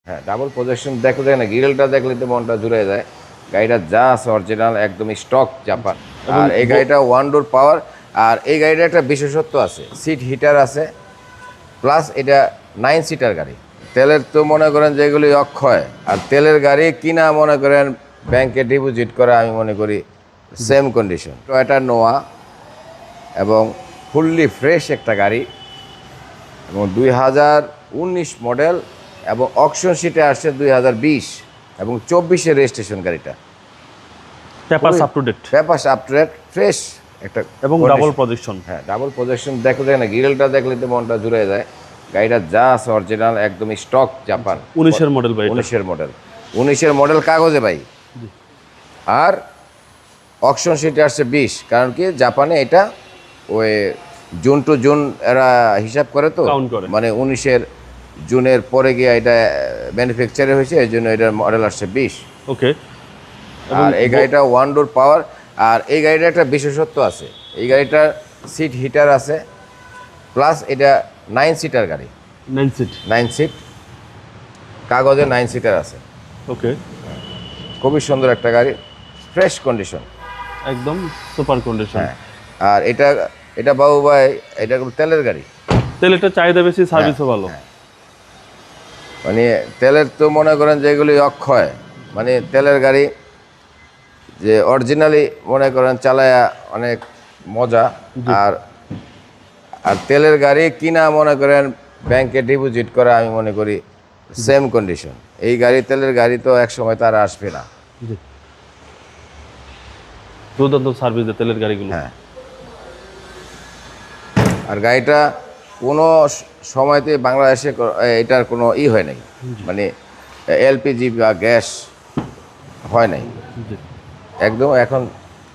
হ্যাঁ, double projection দেখলে না, গ্রিলটা দেখলে তো মনটা জুড়ে যায়। গাড়িটা যা আছে অরিজিনাল একদম স্টক জাপান। আর এই গাড়িটা ওয়ান ডোর পাওয়ার। আর এই গাড়িটা একটা বিশেষত্ব আছে, সিট হিটার আছে, প্লাস এটা 9 সিটার গাড়ি। তেলের তো মনে করেন যেগুলি অক্ষয়, আর তেলের গাড়ি কিনা মনে করেন ব্যাংকে ডিপোজিট করা, আমি মনে করি সেম কন্ডিশন। টয়োটা নোয়া এবং ফুললি ফ্রেশ একটা গাড়ি, এবং 2019 মডেল, এবং অকশন শিটে আসছে 2020 এবং 24-এর রেজিস্ট্রেশন গাড়িটা। Papers up to date, papers up to date, fresh একটা, এবং ডাবল প্রজেকশন। হ্যাঁ, ডাবল প্রজেকশন দেখলে না, গ্রিলটা দেখলে তো মনটা জুড়ে যায়। গাড়িটা যা আছে অরিজিনাল একদম স্টক জাপান। 19-এর মডেল ভাই, 19-এর মডেল, 19-এর মডেল কাগজে ভাই। আর অকশন শিটে আসছে 20, কারণ কি জাপানে এটা ওই জুন টু জুন এরা হিসাব করে, তো কাউন্ট করে। মানে 19-এর জুনের পরে গিয়ে এটা ম্যানুফ্যাকচারে হয়েছে, এই জন্য এটার মডেল আসছে 20। ওকে। আর এই গাড়িটা ওয়ান ডোর পাওয়ার। আর এই গাড়িটার একটা বিশেষত্ব আছে, এই গাড়িটার সিট হিটার আছে, প্লাস এটা 9 সিটার গাড়ি। 9 সিট, 9 সিট, কাগজে 9 সিটার আছে। ওকে। খুবই সুন্দর একটা গাড়ি, ফ্রেশ কন্ডিশন, একদম সুপার কন্ডিশন। হ্যাঁ। আর এটা এটা বাবু ভাই, এটা তেলের গাড়ি। তেলেরটা চাহিদা বেশি, সার্ভিসও ভালো। মানে তেলের তো মনে করেন যেগুলি অক্ষয়, মানে তেলের গাড়ি যে অরিজিনালি মনে করেন চালায়া অনেক মজা। আর আর তেলের গাড়ি কিনা মনে করেন ব্যাংকে ডিপোজিট করা, আমি মনে করি সেম কন্ডিশন। এই গাড়ি, তেলের গাড়ি তো এক সময় তারা আসবে না। জি, দুর্দান্ত সার্ভিস দেয় তেলের গাড়িগুলো। হ্যাঁ। আর গাড়িটা কোনো সময়তে বাংলাদেশে এটার কোনো হয় নাই, মানে এলপিজি বা গ্যাস হয় নাই, জি। একদম এখন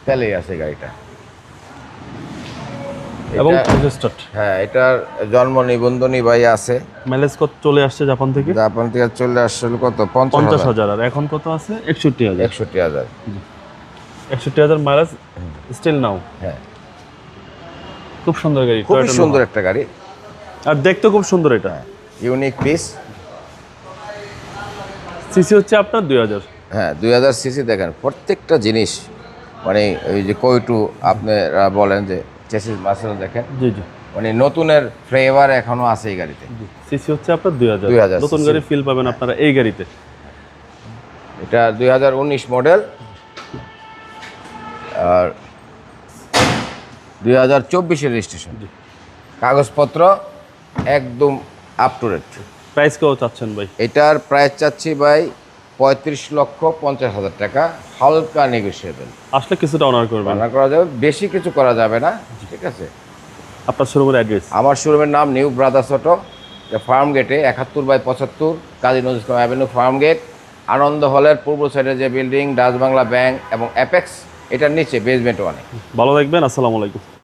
তেলেই আছে গাড়িটা। এবং এটা- রেজিস্টার্ড। হ্যাঁ, এটার জন্ম নিবন্ধনই ভাই আছে। মাইলেজ কত চলে আসছে জাপান থেকে? জাপান থেকে চলে আসছিল কত, 50,000। আর এখন কত আছে? 61,000। 61,000। 61,000 মাইলেজ স্টিল নাও। হ্যাঁ, খুব সুন্দর গাড়ি, খুবই Toyota সুন্দর Noah। একটা গাড়ি, আর দেখতে খুব সুন্দর এটা। Unique piece. সিসি হচ্ছে আপনার 2000। হ্যাঁ, 2000 সিসি। দেখেন প্রত্যেকটা জিনিস, মানে ওই যে কইটু আপনারা বলেন যে চেসিস মাসেল, দেখেন জি জি মানে নতুনের ফ্লেভার এখনো আছে এই গাড়িতে। সিসি হচ্ছে আপনার 2000। 2000 নতুন CC। গাড়ি ফিল পাবেন আপনারা এই গাড়িতে। এটা 2019 মডেল, আর 2024-এর রেজিস্ট্রেশন। কাগজপত্র একদম আপ টু ডেট। প্রাইস কেউ চাচ্ছেন ভাই? এটার প্রাইস চাচ্ছি ভাই 35,50,000 টাকা, হালকা নেগোসিয়েবল। আসলে কিছুটা অনার করবেন। রান্না করা যাবে, বেশি কিছু করা যাবে না, ঠিক আছে। আপনার শোরুমের অ্যাড্রেস? আমার শোরুমের নাম নিউ ব্রাদার্স অটো, ফার্ম গেটে 71/75 Kazi Nazrul Islam avenue, farm gate. আনন্দ হলের পূর্ব সাইডে যে বিল্ডিং, ডাচ বাংলা ব্যাংক এবং অ্যাপেক্স, এটার নিচে বেসমেন্ট 1-এ। ভালো থাকবেন, আসসালামু আলাইকুম।